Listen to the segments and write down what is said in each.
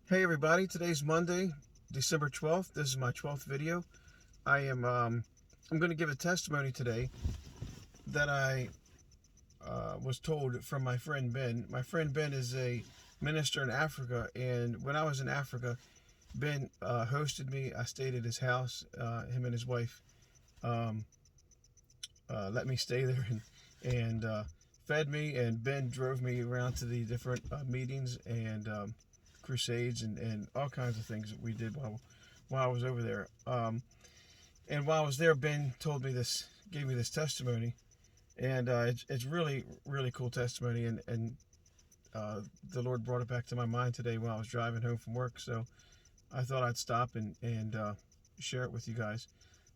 Hey everybody, today's Monday, December 12th. This is my 12th video. I'm going to give a testimony today that I was told from my friend Ben. My friend Ben is a minister in Africa, and when I was in Africa, Ben hosted me. I stayed at his house. Him and his wife um, let me stay there and fed me, and Ben drove me around to the different meetings and crusades and all kinds of things that we did while I was over there. And while I was there, Ben gave me this testimony, and it's really cool testimony, and the Lord brought it back to my mind today when I was driving home from work. So I thought I'd stop and share it with you guys.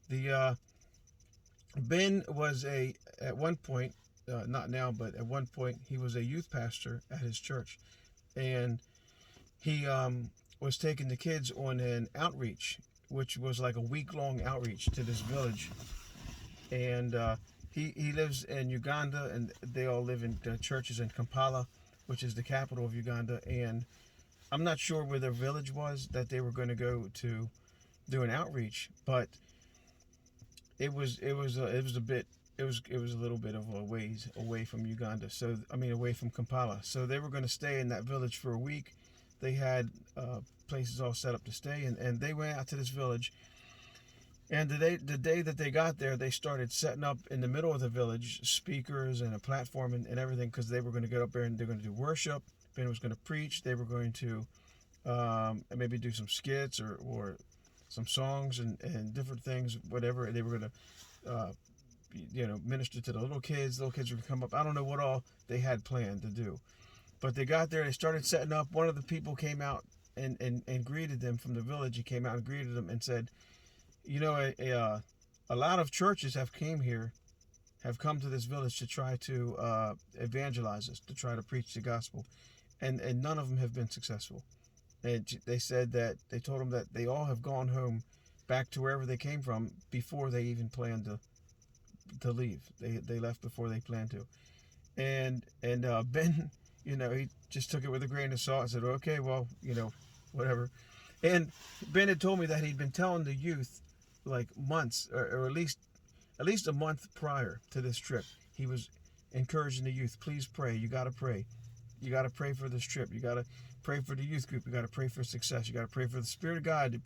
The Ben was at one point, not now, but at one point he was a youth pastor at his church, and he was taking the kids on an outreach, which was like a week-long outreach to this village. And he lives in Uganda, and they all live in churches in Kampala, which is the capital of Uganda. And I'm not sure where their village was that they were going to go to do an outreach, but it was a little bit of a ways away from Uganda. So I mean, away from Kampala. So they were going to stay in that village for a week. They had places all set up to stay, and they went out to this village. And the day that they got there, they started setting up in the middle of the village speakers and a platform and everything, because they were going to get up there and they're going to do worship. Ben was going to preach. They were going to maybe do some skits or some songs and different things, whatever. They were going to minister to the little kids. Little kids were going to come up. I don't know what all they had planned to do. But they got there, they started setting up. One of the people came out and greeted them from the village. He came out and greeted them and said, a lot of churches have come to this village to try to evangelize us, to try to preach the gospel. And none of them have been successful. And they told them that they all have gone home back to wherever they came from before they even planned to leave. They left before they planned to. And Ben, he just took it with a grain of salt and said, okay, well, whatever. And Ben had told me that he'd been telling the youth like months or at least a month prior to this trip. He was encouraging the youth, please pray. You got to pray. You got to pray for this trip. You got to pray for the youth group. You got to pray for success. You got to pray for the Spirit of God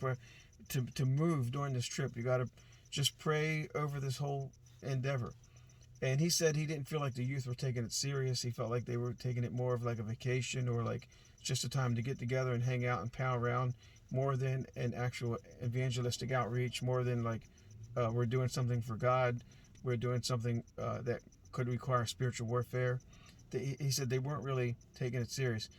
to move during this trip. You got to just pray over this whole endeavor. And he said he didn't feel like the youth were taking it serious. He felt like they were taking it more of like a vacation or like just a time to get together and hang out and pal around, more than an actual evangelistic outreach, more than like we're doing something for God. We're doing something that could require spiritual warfare. He said they weren't really taking it serious.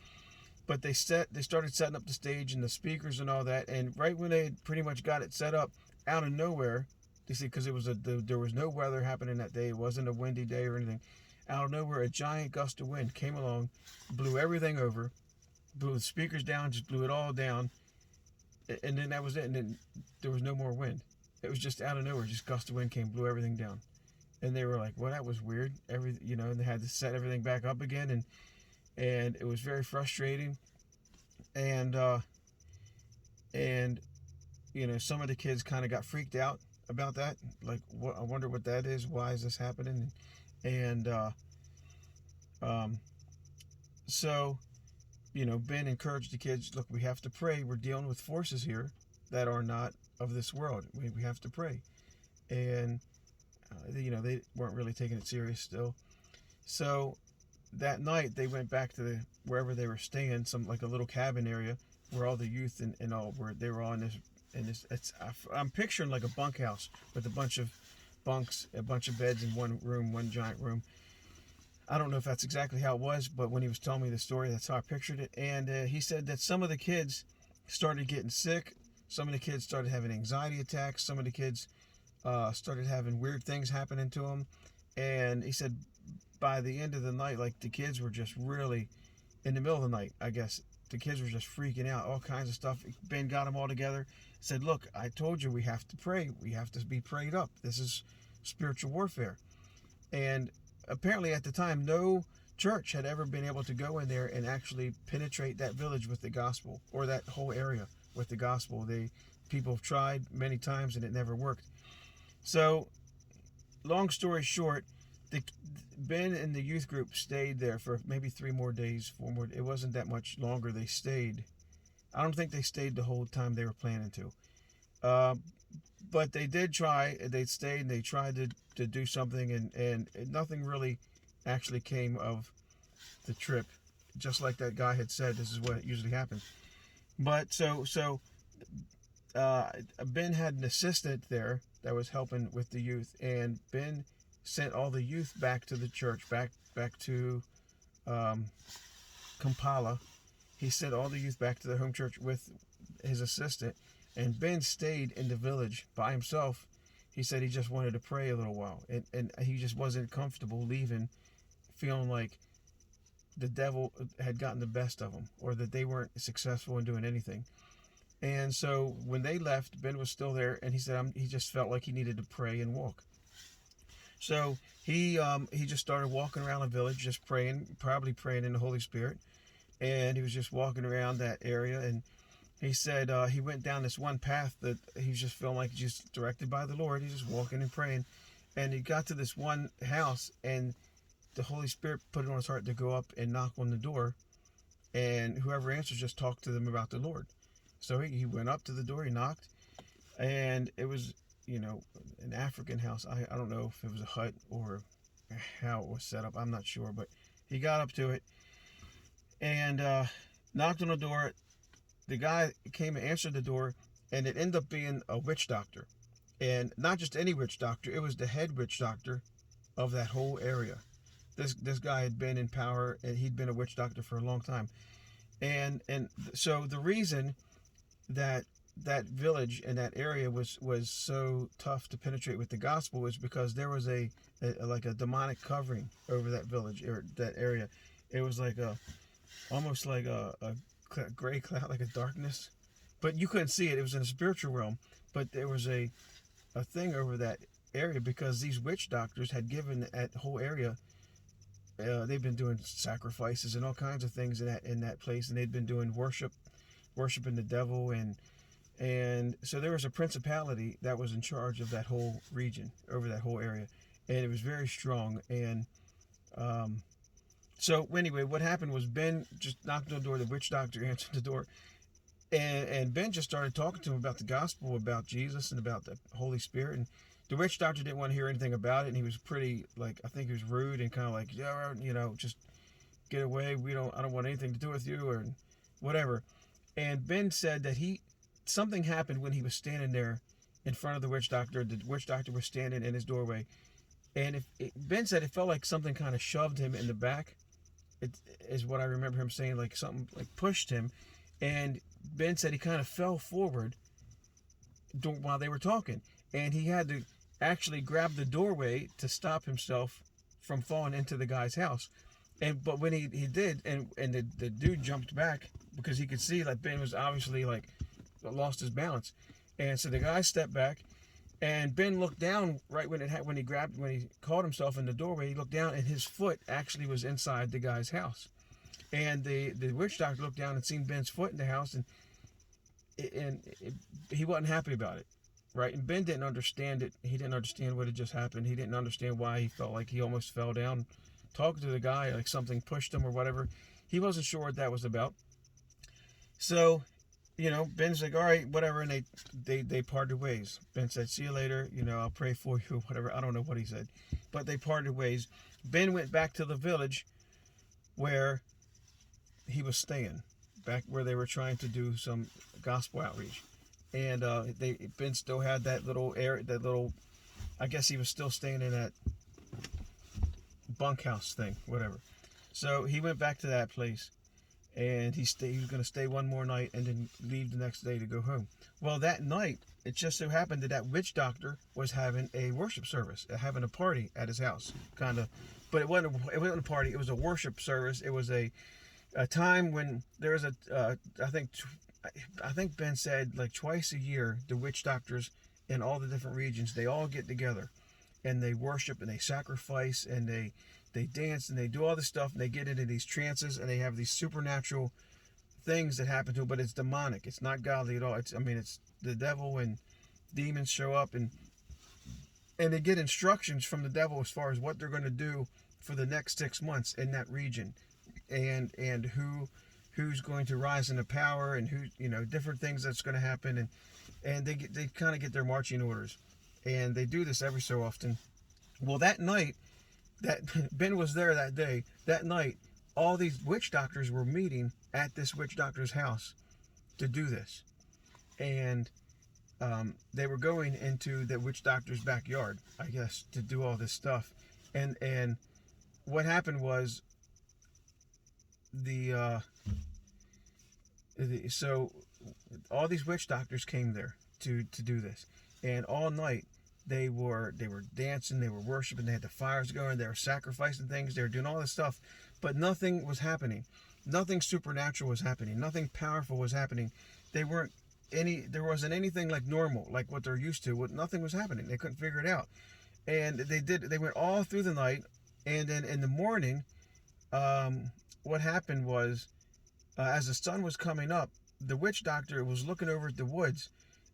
But they started setting up the stage and the speakers and all that. And right when they had pretty much got it set up, out of nowhere, they said, because there was no weather happening that day. It wasn't a windy day or anything. Out of nowhere, a giant gust of wind came along, blew everything over, blew the speakers down, just blew it all down. And then that was it. And then there was no more wind. It was just out of nowhere, just gust of wind came, blew everything down. And they were like, well, that was weird. And they had to set everything back up again. And it was very frustrating. And some of the kids kind of got freaked out about that. Like, I wonder what that is. Why is this happening? And so, Ben encouraged the kids, look, we have to pray. We're dealing with forces here that are not of this world. We have to pray. And, they weren't really taking it serious still. So that night they went back to wherever they were staying, like a little cabin area where all the youth and all were. They were all in this. I'm picturing like a bunkhouse with a bunch of bunks, a bunch of beds in one room, one giant room. I don't know if that's exactly how it was, but when he was telling me the story, that's how I pictured it. And he said that some of the kids started getting sick. Some of the kids started having anxiety attacks. Some of the kids started having weird things happening to them. And he said by the end of the night, like the kids were just really, in the middle of the night, I guess, the kids were just freaking out, all kinds of stuff. Ben got them all together, said, look, I told you we have to pray. We have to be prayed up. This is spiritual warfare. And apparently at the time, no church had ever been able to go in there and actually penetrate that village with the gospel, or that whole area with the gospel. People have tried many times and it never worked. So, long story short, Ben and the youth group stayed there for maybe 3 more days, 4 more. It wasn't that much longer they stayed. I don't think they stayed the whole time they were planning to. But they did try. They stayed and they tried to do something, and nothing really actually came of the trip. Just like that guy had said, this is what usually happens. But so Ben had an assistant there that was helping with the youth, and Ben sent all the youth back to the church, back to Kampala. He sent all the youth back to their home church with his assistant, and Ben stayed in the village by himself. He said he just wanted to pray a little while, and he just wasn't comfortable leaving, feeling like the devil had gotten the best of him, or that they weren't successful in doing anything. And so when they left, Ben was still there, and he said he just felt like he needed to pray and walk. So he just started walking around the village, just praying, probably praying in the Holy Spirit. And he was just walking around that area, and he said he went down this one path that he was just feeling like just directed by the Lord. He's just walking and praying, and he got to this one house, and the Holy Spirit put it on his heart to go up and knock on the door, and whoever answers just talk to them about the Lord. So he went up to the door, he knocked, and it was, an African house. I don't know if it was a hut or how it was set up. I'm not sure, but he got up to it and knocked on the door. The guy came and answered the door, and it ended up being a witch doctor. And not just any witch doctor, it was the head witch doctor of that whole area. This guy had been in power, and he'd been a witch doctor for a long time. And so the reason that village and that area was so tough to penetrate with the gospel was because there was a demonic covering over that village, or that area. It was like almost like a gray cloud, like a darkness, but you couldn't see it. It was in a spiritual realm, but there was a thing over that area because these witch doctors had given that whole area. They've been doing sacrifices and all kinds of things in that place, and they'd been doing worshiping the devil, and so there was a principality that was in charge of that whole region, over that whole area, and it was very strong. And so anyway, what happened was Ben just knocked on the door. The witch doctor answered the door, and Ben just started talking to him about the gospel, about Jesus, and about the Holy Spirit. And the witch doctor didn't want to hear anything about it, and he was pretty, I think he was rude and kind of like, yeah, just get away. I don't want anything to do with you, or whatever. And Ben said that something happened when he was standing there in front of the witch doctor. The witch doctor was standing in his doorway, and Ben said it felt like something kind of shoved him in the back. It is what I remember him saying, like something like pushed him, and Ben said he kind of fell forward while they were talking, and he had to actually grab the doorway to stop himself from falling into the guy's house. But when he did, and the dude jumped back because he could see like Ben was obviously lost his balance, and so the guy stepped back, and Ben looked down right when he caught himself in the doorway. He looked down, and his foot actually was inside the guy's house, and the witch doctor looked down and seen Ben's foot in the house, and he wasn't happy about it, right? And Ben didn't understand it. He didn't understand what had just happened. He didn't understand why he felt like he almost fell down talking to the guy, like something pushed him or whatever. He wasn't sure what that was about. So, Ben's like, all right, whatever, and they parted ways. Ben said, see you later, I'll pray for you, whatever. I don't know what he said, but they parted ways. Ben went back to the village where he was staying, back where they were trying to do some gospel outreach. And Ben still had that little area, I guess he was still staying in that bunkhouse thing, whatever. So he went back to that place, and he was going to stay one more night and then leave the next day to go home. Well, that night, it just so happened that witch doctor was having a worship service, having a party at his house, kind of. But it wasn't a party. It was a worship service. It was a time when there was I think Ben said like twice a year, the witch doctors in all the different regions, they all get together, and they worship and they sacrifice, and they they dance and they do all this stuff, and they get into these trances, and they have these supernatural things that happen to them, but it's demonic. It's not godly at all. It's the devil, and demons show up, and they get instructions from the devil as far as what they're going to do for the next 6 months in that region, and who's going to rise into power, and who, different things that's going to happen, and they kind of get their marching orders, and they do this every so often. Well, that night that Ben was there that day, that night, all these witch doctors were meeting at this witch doctor's house to do this, and they were going into the witch doctor's backyard, I guess, to do all this stuff. And what happened was so all these witch doctors came there to do this, and all night they were dancing, they were worshiping, they had the fires going, they were sacrificing things, they were doing all this stuff, but nothing was happening. Nothing supernatural was happening. Nothing powerful was happening. There wasn't anything like normal, like what they're used to. Nothing was happening. They couldn't figure it out. And they went all through the night, and then in the morning, what happened was, as the sun was coming up, the witch doctor was looking over at the woods,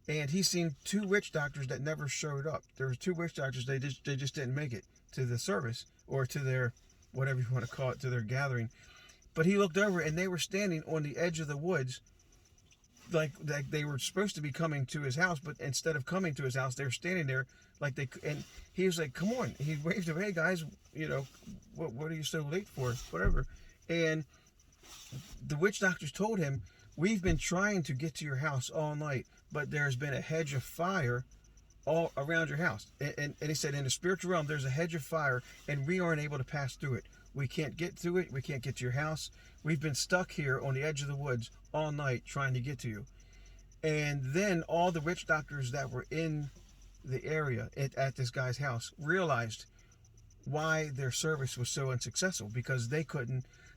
and he seen 2 witch doctors that never showed up. There was 2 witch doctors, they just didn't make it to the service, or to their, whatever you want to call it, to their gathering. But he looked over, and they were standing on the edge of the woods, like they were supposed to be coming to his house, but instead of coming to his house, they were standing there and he was like, "Come on!" He waved away, "Hey guys, what are you so late for? Whatever." And the witch doctors told him, "We've been trying to get to your house all night, but there's been a hedge of fire all around your house." And he said, in the spiritual realm, there's a hedge of fire, and we aren't able to pass through it. We can't get through it. We can't get to your house. We've been stuck here on the edge of the woods all night trying to get to you. And then all the witch doctors that were in the area at this guy's house realized why their service was so unsuccessful, because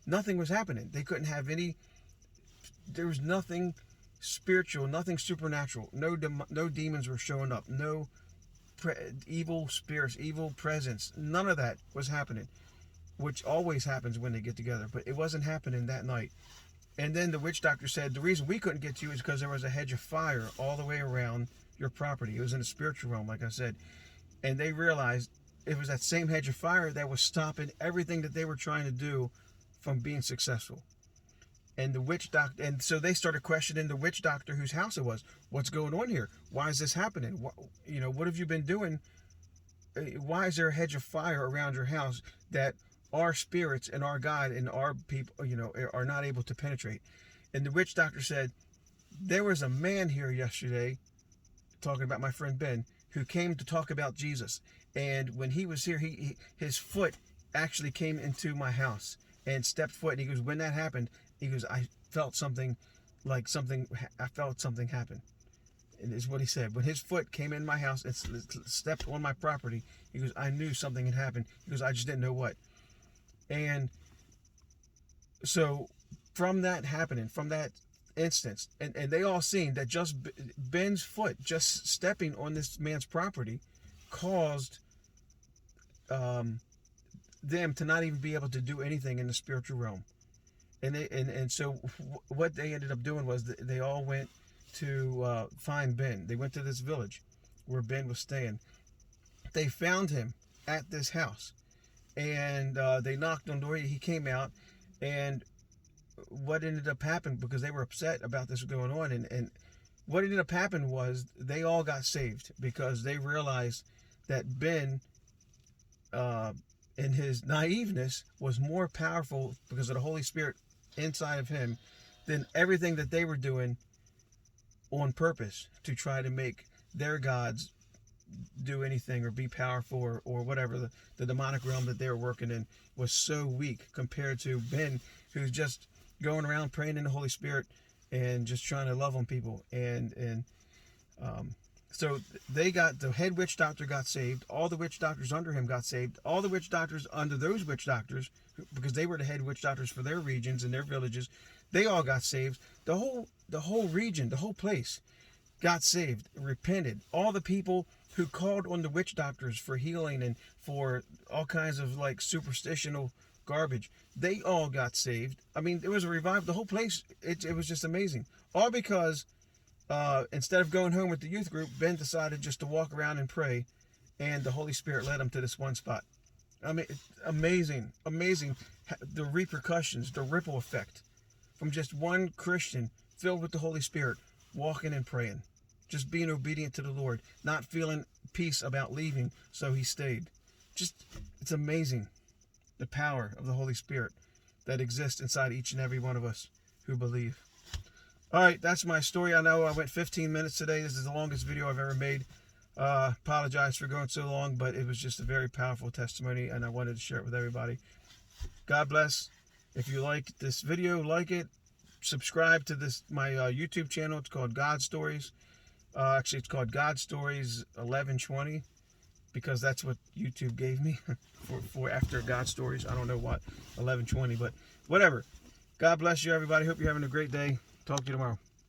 nothing was happening. They couldn't have there was nothing spiritual, nothing supernatural. No demons were showing up. No evil spirits, evil presence. None of that was happening, which always happens when they get together. But it wasn't happening that night. And then the witch doctor said, the reason we couldn't get to you is because there was a hedge of fire all the way around your property. It was in the spiritual realm, like I said. And they realized it was that same hedge of fire that was stopping everything that they were trying to do from being successful. And the witch doctor, and so they started questioning the witch doctor whose house it was. What's going on here? Why is this happening? What have you been doing? Why is there a hedge of fire around your house that our spirits and our God and our people, are not able to penetrate? And the witch doctor said, there was a man here yesterday, talking about my friend Ben, who came to talk about Jesus. And when he was here, his foot actually came into my house and stepped foot. And he goes, when that happened, he goes, I felt something happen. And is what he said. When his foot came in my house and stepped on my property, he goes, I knew something had happened. He goes, I just didn't know what. And so from that happening, from that instance, and they all seen that just Ben's foot, just stepping on this man's property, caused them to not even be able to do anything in the spiritual realm. And so what they ended up doing was they all went to find Ben. They went to this village where Ben was staying. They found him at this house, and they knocked on the door. He came out, and what ended up happening, because they were upset about this going on, and what ended up happening was they all got saved, because they realized that Ben, in his naiveness, was more powerful because of the Holy Spirit inside of him than everything that they were doing on purpose to try to make their gods do anything or be powerful or whatever. The demonic realm that they were working in was so weak compared to Ben, who's just going around praying in the Holy Spirit and just trying to love on people. So the head witch doctor got saved. All the witch doctors under him got saved. All the witch doctors under those witch doctors, because they were the head witch doctors for their regions and their villages, they all got saved. The whole region, the whole place, got saved, repented. All the people who called on the witch doctors for healing and for all kinds of like superstitional garbage, they all got saved. I mean, it was a revival. The whole place, it was just amazing. All because instead of going home with the youth group, Ben decided just to walk around and pray, and the Holy Spirit led him to this one spot. I mean, amazing, amazing. The repercussions, the ripple effect from just one Christian filled with the Holy Spirit, walking and praying, just being obedient to the Lord, not feeling peace about leaving, so he stayed. Just, it's amazing, the power of the Holy Spirit that exists inside each and every one of us who believe. All right, that's my story. I know I went 15 minutes today. This is the longest video I've ever made. Apologize for going so long, but it was just a very powerful testimony, and I wanted to share it with everybody. God bless. If you like this video, like it. Subscribe to my YouTube channel. It's called God Stories. Actually, it's called God Stories 1120 because that's what YouTube gave me for after God Stories. I don't know what 1120, but whatever. God bless you, everybody. Hope you're having a great day. Talk to you tomorrow.